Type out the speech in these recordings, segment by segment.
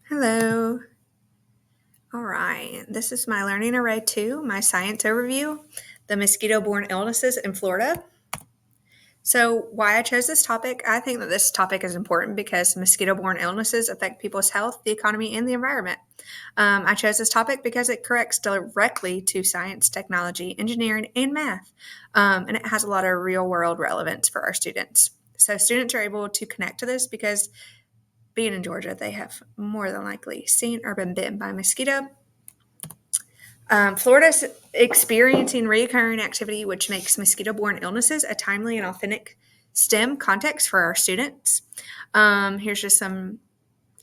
Hello. All right. This is my Learning Array 2, my science overview, the mosquito-borne illnesses in Florida. So why I chose this topic, I think that this topic is important because mosquito-borne illnesses affect people's health, the economy, and the environment. I chose this topic because it connects directly to science, technology, engineering, and math, and it has a lot of real-world relevance for our students. So students are able to connect to this because being in Georgia, they have more than likely seen or been bitten by a mosquito. Florida's experiencing recurring activity, which makes mosquito-borne illnesses a timely and authentic STEM context for our students. Here's just some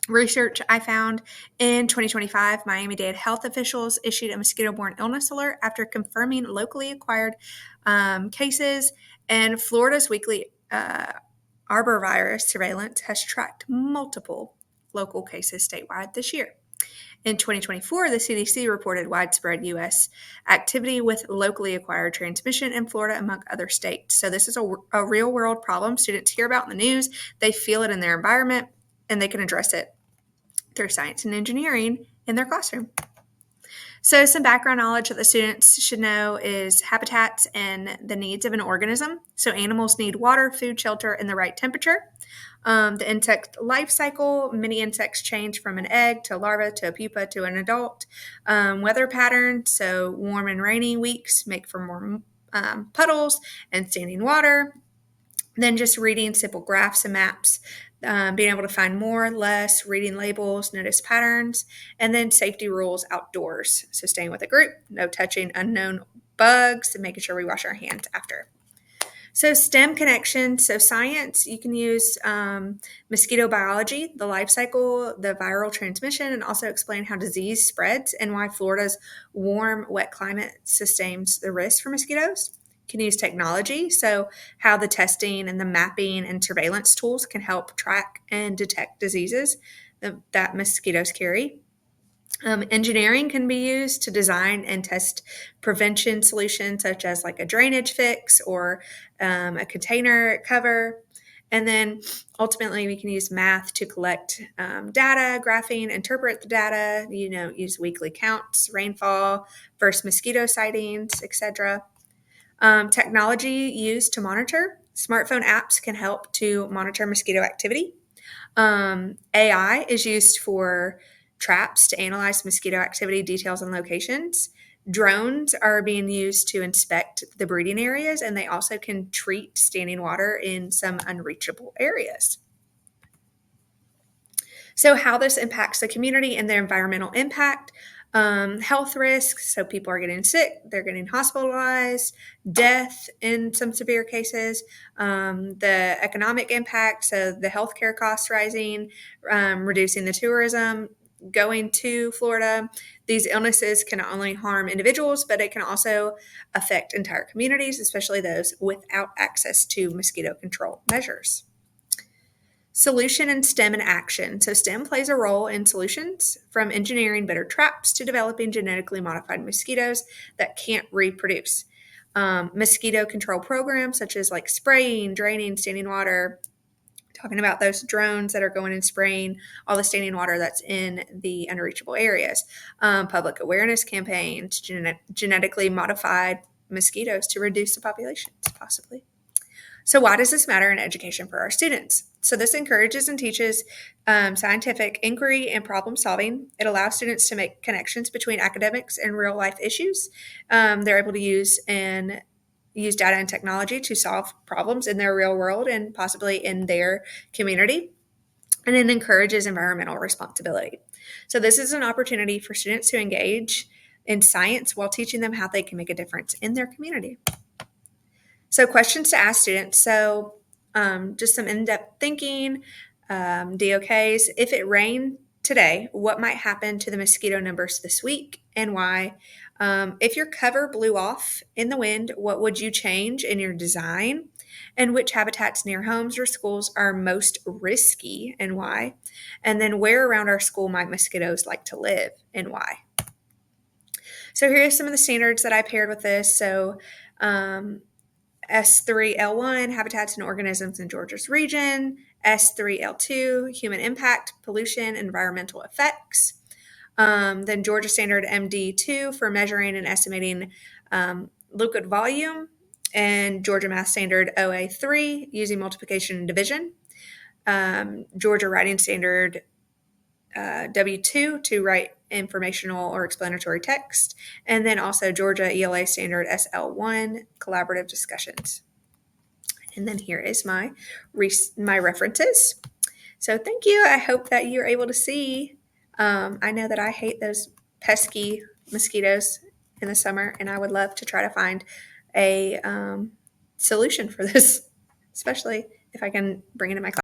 research I found. In 2025, Miami-Dade health officials issued a mosquito-borne illness alert after confirming locally acquired cases, and Florida's weekly arborvirus surveillance has tracked multiple local cases statewide this year. In 2024, the CDC reported widespread U.S. activity with locally acquired transmission in Florida, among other states. So this is a real-world problem students hear about in the news. They feel it in their environment, and they can address it through science and engineering in their classroom. So some background knowledge that the students should know is habitats and the needs of an organism. So animals need water, food, shelter, and the right temperature. The insect life cycle, many insects change from an egg to a larva to a pupa to an adult. Weather patterns, so warm and rainy weeks make for more puddles and standing water. Then just reading simple graphs and maps, being able to find more, less, reading labels, notice patterns, and then safety rules outdoors. So staying with a group, no touching unknown bugs, and making sure we wash our hands after. So STEM connections, so science, you can use mosquito biology, the life cycle, the viral transmission, and also explain how disease spreads and why Florida's warm, wet climate sustains the risk for mosquitoes. You can use technology, so how the testing and the mapping and surveillance tools can help track and detect diseases that mosquitoes carry. Engineering can be used to design and test prevention solutions, such as like a drainage fix or a container cover. And then ultimately, we can use math to collect data, graphing, interpret the data, use weekly counts, rainfall, first mosquito sightings, etc. Technology used to monitor. Smartphone apps can help to monitor mosquito activity. AI is used for traps to analyze mosquito activity details and locations. Drones are being used to inspect the breeding areas, and they also can treat standing water in some unreachable areas. So how this impacts the community and their environmental impact, health risks. So people are getting sick, they're getting hospitalized, death in some severe cases, the economic impact. So the healthcare costs rising, reducing the tourism, going to Florida. These illnesses can not only harm individuals, but it can also affect entire communities, especially those without access to mosquito control measures. Solution and STEM in action. So STEM plays a role in solutions, from engineering better traps to developing genetically modified mosquitoes that can't reproduce. Mosquito control programs such as like spraying, draining, standing water, talking about those drones that are going and spraying all the standing water that's in the unreachable areas. Public awareness campaigns, genetically modified mosquitoes to reduce the populations, possibly. So why does this matter in education for our students? So this encourages and teaches scientific inquiry and problem solving. It allows students to make connections between academics and real life issues. They're able to use data and technology to solve problems in their real world and possibly in their community. And it encourages environmental responsibility. So this is an opportunity for students to engage in science while teaching them how they can make a difference in their community. So questions to ask students. So just some in-depth thinking, DOKs. If it rained today, what might happen to the mosquito numbers this week and why? If your cover blew off in the wind, what would you change in your design? And which habitats near homes or schools are most risky and why? And then where around our school might mosquitoes like to live and why? So here are some of the standards that I paired with this. So S3L1, habitats and organisms in Georgia's region. S3L2, human impact, pollution, environmental effects. Then Georgia Standard MD2 for measuring and estimating liquid volume, and Georgia Math Standard OA3 using multiplication and division. Georgia Writing Standard W2 to write informational or explanatory text, and then also Georgia ELA Standard SL1 collaborative discussions. And then here is my references. So thank you. I hope that you're able to see. I know that I hate those pesky mosquitoes in the summer, and I would love to try to find a solution for this, especially if I can bring it in my class.